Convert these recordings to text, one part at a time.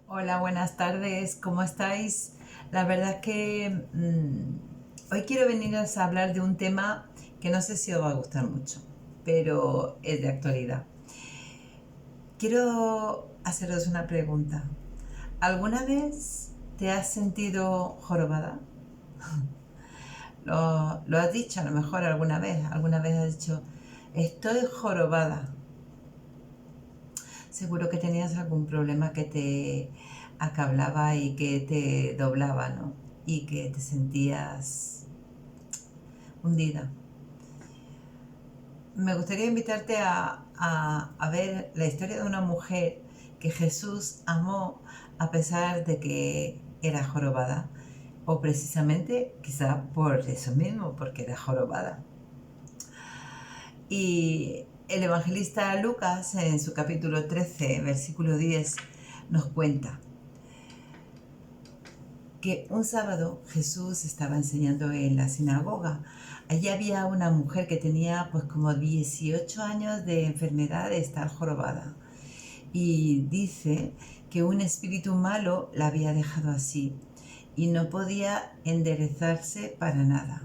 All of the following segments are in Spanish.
Hola, buenas tardes, ¿cómo estáis? La verdad es que hoy quiero veniros a hablar de un tema que no sé si os va a gustar mucho, pero es de actualidad. Quiero haceros una pregunta. ¿Alguna vez te has sentido jorobada? Lo has dicho a lo mejor alguna vez has dicho, estoy jorobada. Seguro que tenías algún problema que te acablaba y que te doblaba, ¿no? Y que te sentías hundida. Me gustaría invitarte a ver la historia de una mujer que Jesús amó a pesar de que era jorobada. O precisamente quizá por eso mismo, porque era jorobada. Y el evangelista Lucas, en su capítulo 13, versículo 10, nos cuenta que un sábado Jesús estaba enseñando en la sinagoga. Allí había una mujer que tenía pues como 18 años de enfermedad de estar jorobada. Y dice que un espíritu malo la había dejado así y no podía enderezarse para nada.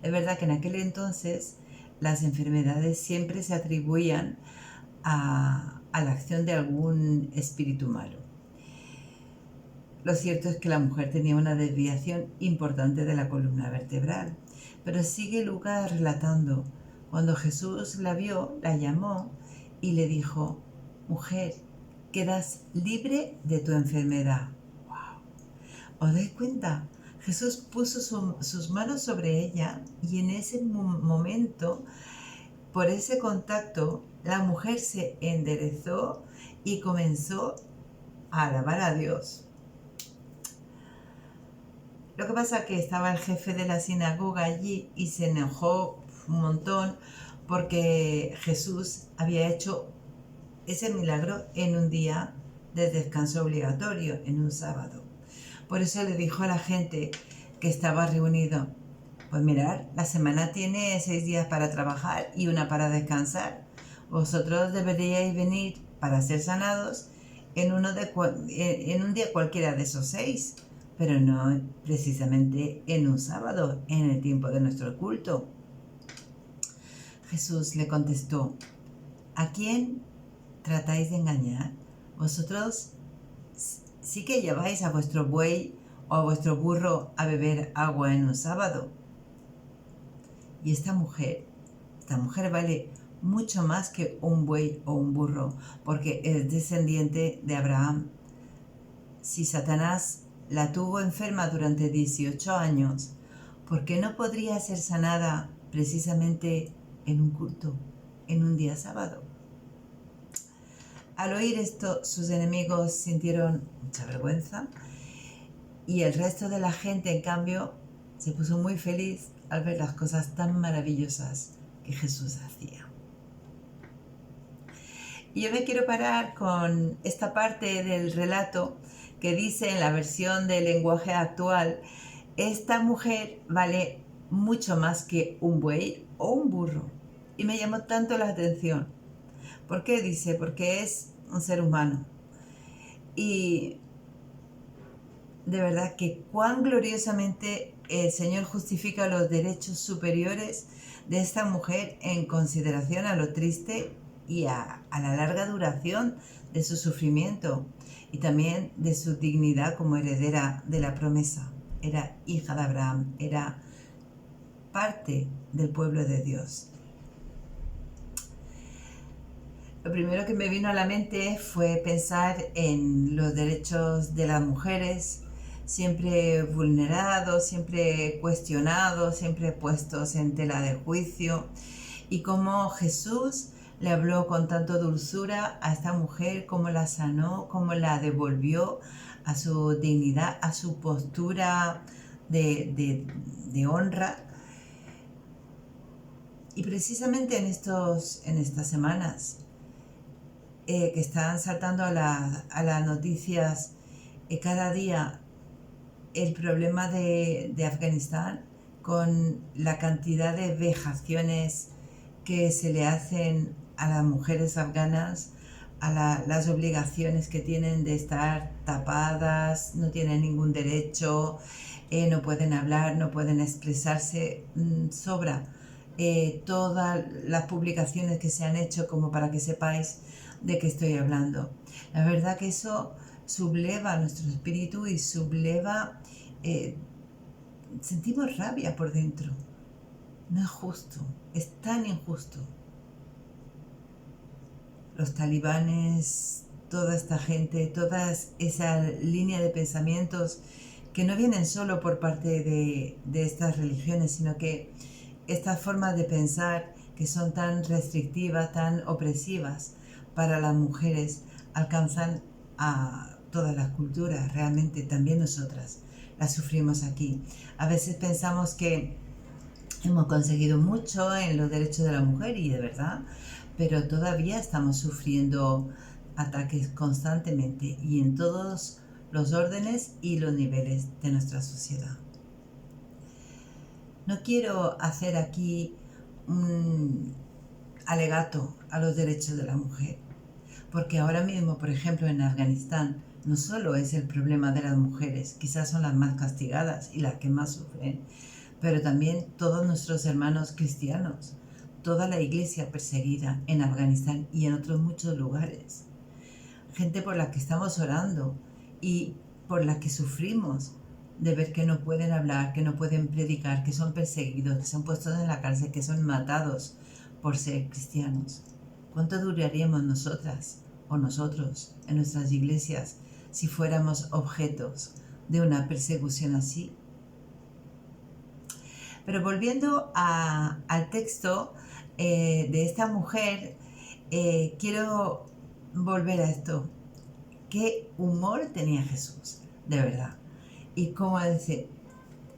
Es verdad que en aquel entonces las enfermedades siempre se atribuían a la acción de algún espíritu malo. Lo cierto es que la mujer tenía una desviación importante de la columna vertebral. Pero sigue Lucas relatando. Cuando Jesús la vio, la llamó y le dijo, mujer, quedas libre de tu enfermedad. ¿Os dais cuenta? Jesús puso sus manos sobre ella y en ese momento, por ese contacto, la mujer se enderezó y comenzó a alabar a Dios. Lo que pasa es que estaba el jefe de la sinagoga allí y se enojó un montón porque Jesús había hecho ese milagro en un día de descanso obligatorio, en un sábado. Por eso le dijo a la gente que estaba reunido, pues mirad, la semana tiene 6 días para trabajar y una para descansar. Vosotros deberíais venir para ser sanados en un día cualquiera de esos 6, pero no precisamente en un sábado, en el tiempo de nuestro culto. Jesús le contestó, ¿a quién tratáis de engañar? Vosotros sí que lleváis a vuestro buey o a vuestro burro a beber agua en un sábado. Y esta mujer vale mucho más que un buey o un burro, porque es descendiente de Abraham. Si Satanás la tuvo enferma durante 18 años, ¿por qué no podría ser sanada precisamente en un culto, en un día sábado? Al oír esto, sus enemigos sintieron mucha vergüenza y el resto de la gente, en cambio, se puso muy feliz al ver las cosas tan maravillosas que Jesús hacía. Y yo me quiero parar con esta parte del relato que dice en la versión del lenguaje actual, esta mujer vale mucho más que un buey o un burro. Y me llamó tanto la atención. ¿Por qué dice? Porque es un ser humano. Y de verdad que cuán gloriosamente el Señor justifica los derechos superiores de esta mujer en consideración a lo triste y a la larga duración de su sufrimiento y también de su dignidad como heredera de la promesa. Era hija de Abraham, era parte del pueblo de Dios. Lo primero que me vino a la mente fue pensar en los derechos de las mujeres, siempre vulnerados, siempre cuestionados, siempre puestos en tela de juicio, y cómo Jesús le habló con tanto dulzura a esta mujer, cómo la sanó, cómo la devolvió a su dignidad, a su postura de honra. Y precisamente en estas semanas que están saltando a las noticias cada día el problema de Afganistán con la cantidad de vejaciones que se le hacen a las mujeres afganas, las obligaciones que tienen de estar tapadas, no tienen ningún derecho, no pueden hablar, no pueden expresarse, sobra todas las publicaciones que se han hecho como para que sepáis de qué estoy hablando. La verdad que eso subleva nuestro espíritu y subleva, sentimos rabia por dentro. No es justo, es tan injusto. Los talibanes, toda esta gente, toda esa línea de pensamientos que no vienen solo por parte de estas religiones, sino que estas formas de pensar que son tan restrictivas, tan opresivas para las mujeres, alcanzan a todas las culturas, realmente también nosotras las sufrimos aquí. A veces pensamos que hemos conseguido mucho en los derechos de la mujer y de verdad, pero todavía estamos sufriendo ataques constantemente y en todos los órdenes y los niveles de nuestra sociedad. No quiero hacer aquí un alegato a los derechos de la mujer, porque ahora mismo, por ejemplo, en Afganistán, no solo es el problema de las mujeres, quizás son las más castigadas y las que más sufren, pero también todos nuestros hermanos cristianos, toda la iglesia perseguida en Afganistán y en otros muchos lugares, gente por la que estamos orando y por la que sufrimos de ver que no pueden hablar, que no pueden predicar, que son perseguidos, que son puestos en la cárcel, que son matados por ser cristianos. ¿Cuánto duraríamos nosotras o nosotros en nuestras iglesias si fuéramos objetos de una persecución así? Pero volviendo al texto de esta mujer, quiero volver a esto. ¿Qué humor tenía Jesús? De verdad. Y como decir,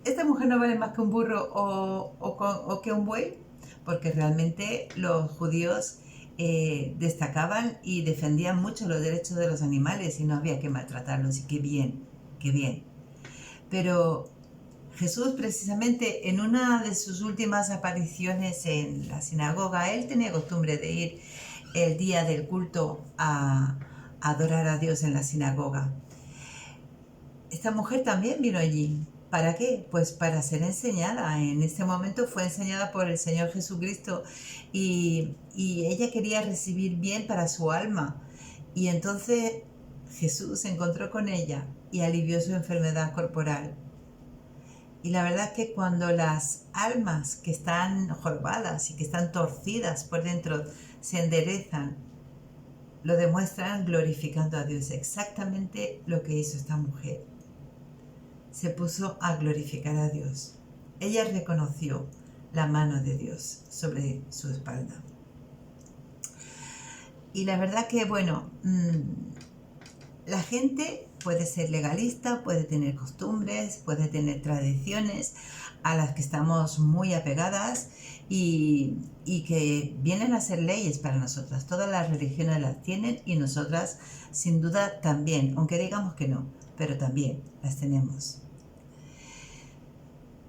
¿esta mujer no vale más que un burro o que un buey? Porque realmente los judíos destacaban y defendían mucho los derechos de los animales y no había que maltratarlos. Y qué bien, qué bien. Pero Jesús, precisamente en una de sus últimas apariciones en la sinagoga, él tenía costumbre de ir el día del culto a adorar a Dios en la sinagoga. Esta mujer también vino allí. ¿Para qué? Pues para ser enseñada. En este momento fue enseñada por el Señor Jesucristo y ella quería recibir bien para su alma. Y entonces Jesús se encontró con ella y alivió su enfermedad corporal. Y la verdad es que cuando las almas que están jorobadas y que están torcidas por dentro se enderezan, lo demuestran glorificando a Dios. Exactamente lo que hizo esta mujer. Se puso a glorificar a Dios. Ella reconoció la mano de Dios sobre su espalda. Y la verdad que, bueno, la gente puede ser legalista, puede tener costumbres, puede tener tradiciones a las que estamos muy apegadas y que vienen a ser leyes para nosotras. Todas las religiones las tienen y nosotras sin duda también, aunque digamos que no, pero también las tenemos.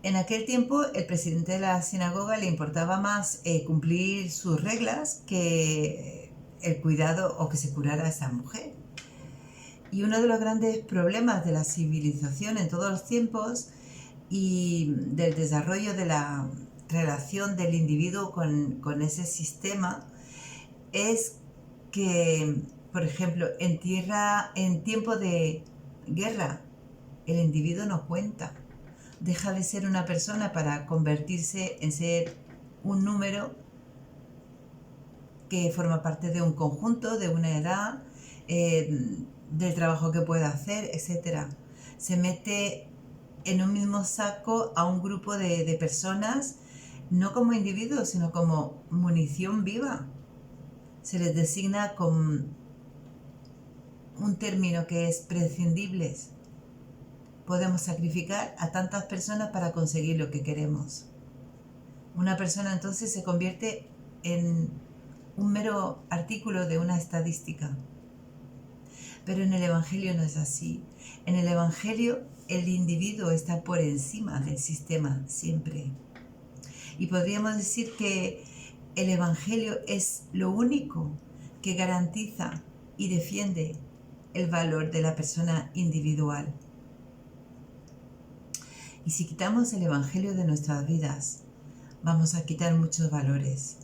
En aquel tiempo el presidente de la sinagoga le importaba más cumplir sus reglas que el cuidado o que se curara a esa mujer. Y uno de los grandes problemas de la civilización en todos los tiempos y del desarrollo de la relación del individuo con ese sistema es que, por ejemplo, en tiempo de guerra, el individuo no cuenta. Deja de ser una persona para convertirse en ser un número que forma parte de un conjunto, de una edad, del trabajo que pueda hacer, etc. Se mete en un mismo saco a un grupo de personas, no como individuos, sino como munición viva. Se les designa con un término que es prescindibles. Podemos sacrificar a tantas personas para conseguir lo que queremos. Una persona entonces se convierte en un mero artículo de una estadística. Pero en el Evangelio no es así. En el Evangelio el individuo está por encima del sistema siempre. Y podríamos decir que el Evangelio es lo único que garantiza y defiende el valor de la persona individual. Y si quitamos el Evangelio de nuestras vidas, vamos a quitar muchos valores.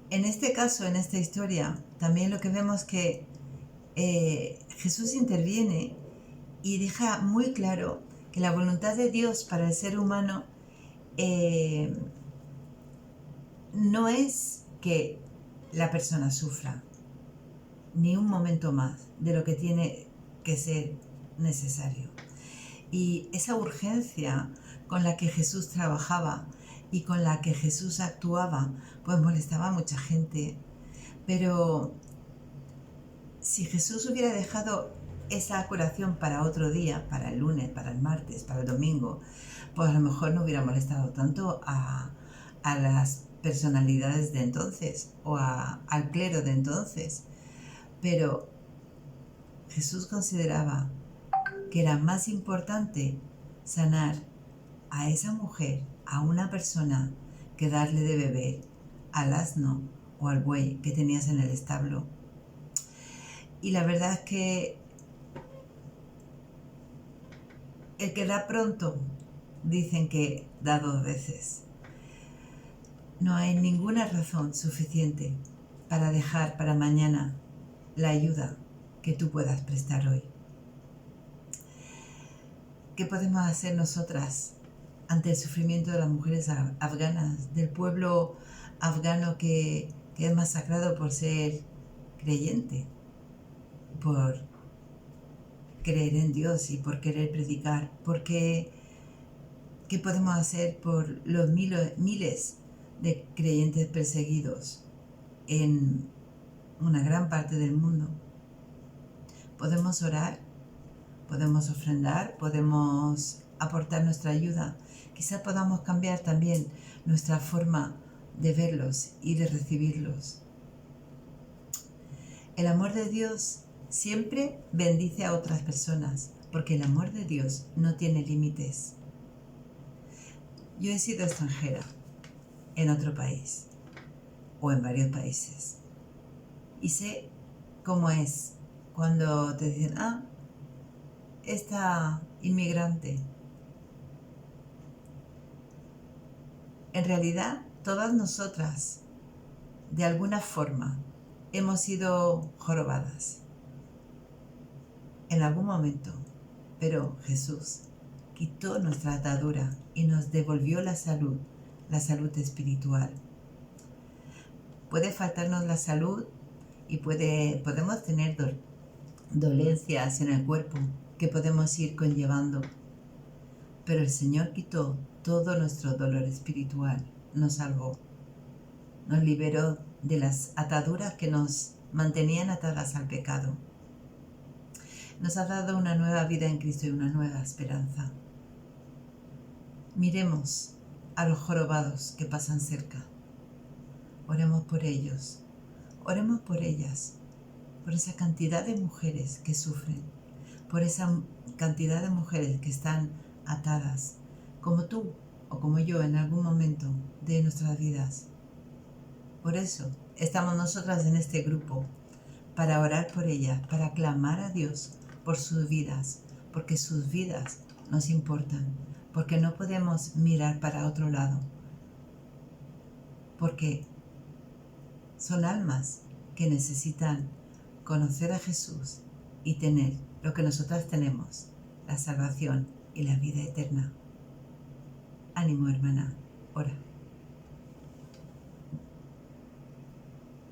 En este caso, en esta historia, también lo que vemos que Jesús interviene y deja muy claro que la voluntad de Dios para el ser humano no es que la persona sufra ni un momento más de lo que tiene que ser necesario. Y esa urgencia con la que Jesús trabajaba y con la que Jesús actuaba, pues molestaba a mucha gente. Pero si Jesús hubiera dejado esa curación para otro día, para el lunes, para el martes, para el domingo, pues a lo mejor no hubiera molestado tanto a las personalidades de entonces o al clero de entonces. Pero Jesús consideraba que era más importante sanar a esa mujer, a una persona, que darle de beber al asno o al buey que tenías en el establo. Y la verdad es que el que da pronto, dicen que da 2 veces. No hay ninguna razón suficiente para dejar para mañana la ayuda que tú puedas prestar hoy. ¿Qué podemos hacer nosotras ante el sufrimiento de las mujeres afganas, del pueblo afgano que es masacrado por ser creyente, por creer en Dios y por querer predicar? ¿Qué podemos hacer por los miles de creyentes perseguidos en una gran parte del mundo? Podemos orar, podemos ofrendar, podemos aportar nuestra ayuda. Quizás podamos cambiar también nuestra forma de verlos y de recibirlos. El amor de Dios siempre bendice a otras personas, porque el amor de Dios no tiene límites. Yo he sido extranjera en otro país o en varios países y sé cómo es cuando te dicen, esta inmigrante. En realidad, todas nosotras, de alguna forma, hemos sido jorobadas en algún momento, pero Jesús quitó nuestra atadura y nos devolvió la salud espiritual. Puede faltarnos la salud y podemos tener dolencias en el cuerpo que podemos ir conllevando, pero el Señor quitó todo nuestro dolor espiritual, nos salvó, nos liberó de las ataduras que nos mantenían atadas al pecado. Nos ha dado una nueva vida en Cristo y una nueva esperanza. Miremos a los jorobados que pasan cerca. Oremos por ellos, oremos por ellas, por esa cantidad de mujeres que sufren, por esa cantidad de mujeres que están atadas, como tú o como yo en algún momento de nuestras vidas. Por eso estamos nosotras en este grupo, para orar por ellas, para clamar a Dios por sus vidas, porque sus vidas nos importan, porque no podemos mirar para otro lado, porque son almas que necesitan conocer a Jesús y tener lo que nosotras tenemos, la salvación y la vida eterna. Ánimo, hermana, ora.